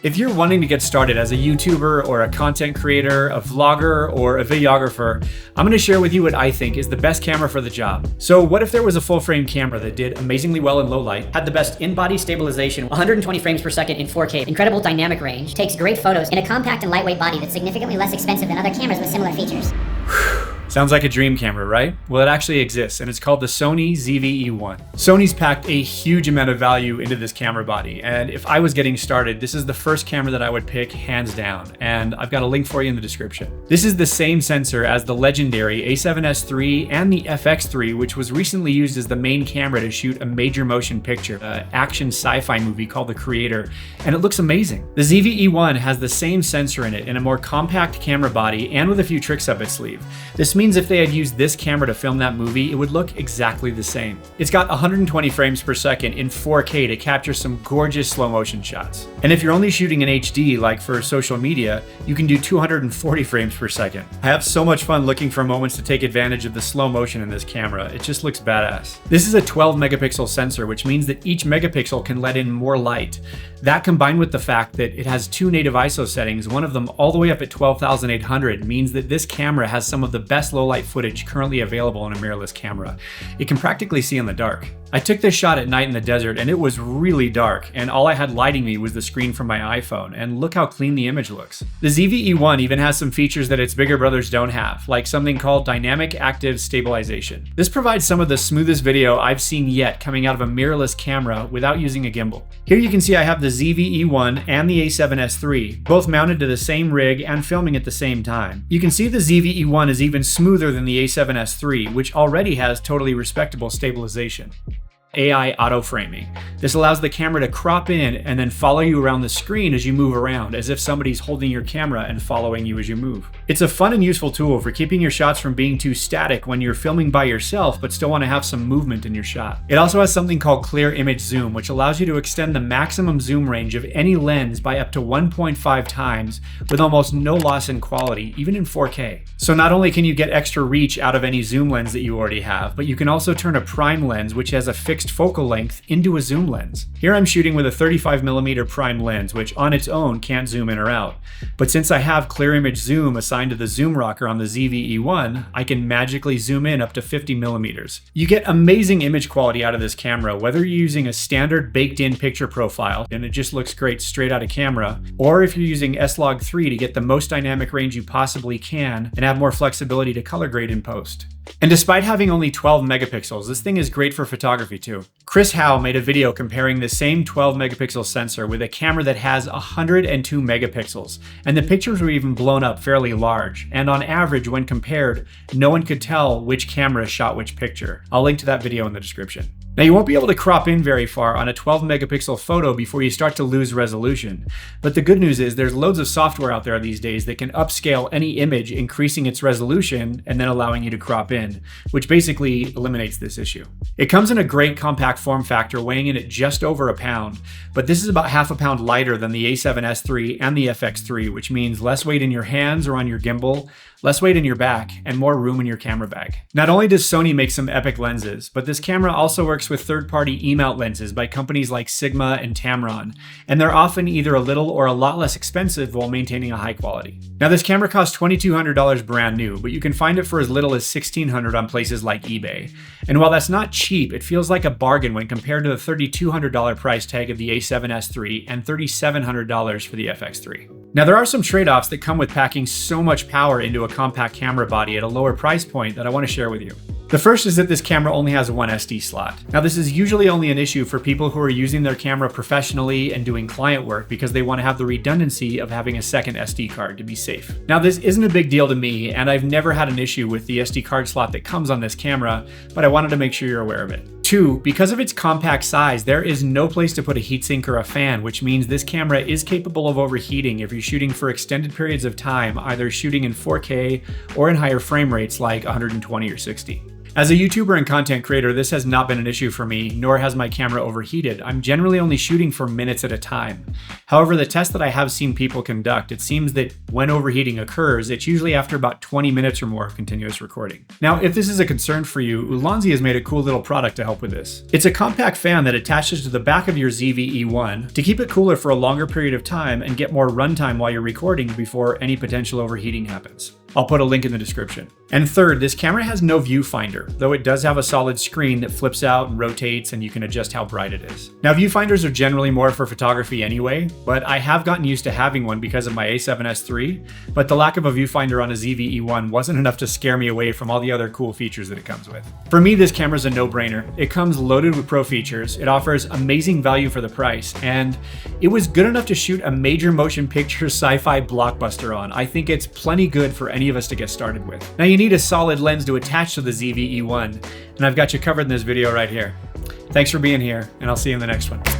If you're wanting to get started as a YouTuber or a content creator, a vlogger, or a videographer, I'm going to share with you what I think is the best camera for the job. So what if there was a full frame camera that did amazingly well in low light, had the best in-body stabilization, 120 frames per second in 4K, incredible dynamic range, takes great photos, in a compact and lightweight body that's significantly less expensive than other cameras with similar features? Sounds like a dream camera, right? Well, it actually exists, and it's called the Sony ZV-E1. Sony's packed a huge amount of value into this camera body, and if I was getting started, this is the first camera that I would pick hands down, and I've got a link for you in the description. This is the same sensor as the legendary A7S III and the FX3, which was recently used as the main camera to shoot a major motion picture, an action sci-fi movie called The Creator, and it looks amazing. The ZV-E1 has the same sensor in it in a more compact camera body and with a few tricks up its sleeve. This means if they had used this camera to film that movie, it would look exactly the same. It's got 120 frames per second in 4K to capture some gorgeous slow motion shots. And if you're only shooting in HD, like for social media, you can do 240 frames per second. I have so much fun looking for moments to take advantage of the slow motion in this camera. It just looks badass. This is a 12 megapixel sensor, which means that each megapixel can let in more light. That combined with the fact that it has two native ISO settings, one of them all the way up at 12,800, means that this camera has some of the best low light footage currently available in a mirrorless camera. It can practically see in the dark. I took this shot at night in the desert and it was really dark, and all I had lighting me was the screen from my iPhone, and look how clean the image looks. The ZV-E1 even has some features that its bigger brothers don't have, like something called Dynamic Active Stabilization. This provides some of the smoothest video I've seen yet coming out of a mirrorless camera without using a gimbal. Here you can see I have the ZV-E1 and the A7S III, both mounted to the same rig and filming at the same time. You can see the ZV-E1 is even smoother than the A7S III, which already has totally respectable stabilization. AI auto framing. This allows the camera to crop in and then follow you around the screen as you move around, as if somebody's holding your camera and following you as you move. It's a fun and useful tool for keeping your shots from being too static when you're filming by yourself but still want to have some movement in your shot. It also has something called clear image zoom, which allows you to extend the maximum zoom range of any lens by up to 1.5 times with almost no loss in quality, even in 4K. So not only can you get extra reach out of any zoom lens that you already have, but you can also turn a prime lens, which has a fixed focal length, into a zoom lens. Here I'm shooting with a 35mm prime lens, which on its own can't zoom in or out. But since I have clear image zoom assigned to the zoom rocker on the ZV-E1, I can magically zoom in up to 50mm. You get amazing image quality out of this camera, whether you're using a standard baked-in picture profile, and it just looks great straight out of camera, or if you're using S-Log3 to get the most dynamic range you possibly can and have more flexibility to color grade in post. And despite having only 12 megapixels, this thing is great for photography too. Chris Howe made a video comparing the same 12 megapixel sensor with a camera that has 102 megapixels, and the pictures were even blown up fairly large, and on average when compared, no one could tell which camera shot which picture. I'll link to that video in the description. Now you won't be able to crop in very far on a 12 megapixel photo before you start to lose resolution. But the good news is there's loads of software out there these days that can upscale any image, increasing its resolution and then allowing you to crop in, which basically eliminates this issue. It comes in a great compact form factor weighing in at just over a pound, but this is about half a pound lighter than the A7S III and the FX3, which means less weight in your hands or on your gimbal, less weight in your back, and more room in your camera bag. Not only does Sony make some epic lenses, but this camera also works with third-party E-mount lenses by companies like Sigma and Tamron, and they're often either a little or a lot less expensive while maintaining a high quality. Now this camera costs $2,200 brand new, but you can find it for as little as $1,600 on places like eBay. And while that's not cheap, it feels like a bargain when compared to the $3,200 price tag of the A7S III and $3,700 for the FX3. Now there are some trade-offs that come with packing so much power into a compact camera body at a lower price point that I want to share with you. The first is that this camera only has one SD slot. Now this is usually only an issue for people who are using their camera professionally and doing client work because they want to have the redundancy of having a second SD card to be safe. Now this isn't a big deal to me, and I've never had an issue with the SD card slot that comes on this camera, but I wanted to make sure you're aware of it. 2, because of its compact size, there is no place to put a heatsink or a fan, which means this camera is capable of overheating if you're shooting for extended periods of time, either shooting in 4K or in higher frame rates like 120 or 60. As a YouTuber and content creator, this has not been an issue for me, nor has my camera overheated. I'm generally only shooting for minutes at a time. However, the test that I have seen people conduct, it seems that when overheating occurs, it's usually after about 20 minutes or more of continuous recording. Now, if this is a concern for you, Ulanzi has made a cool little product to help with this. It's a compact fan that attaches to the back of your ZV-E1 to keep it cooler for a longer period of time and get more runtime while you're recording before any potential overheating happens. I'll put a link in the description. And third, this camera has no viewfinder, though it does have a solid screen that flips out and rotates and you can adjust how bright it is. Now, viewfinders are generally more for photography anyway, but I have gotten used to having one because of my A7S III, but the lack of a viewfinder on a ZV-E1 wasn't enough to scare me away from all the other cool features that it comes with. For me, this camera's a no-brainer. It comes loaded with pro features, it offers amazing value for the price, and it was good enough to shoot a major motion picture sci-fi blockbuster on. I think it's plenty good for any of us to get started with. Now, you need a solid lens to attach to the ZV-E1, and I've got you covered in this video right here. Thanks for being here, and I'll see you in the next one.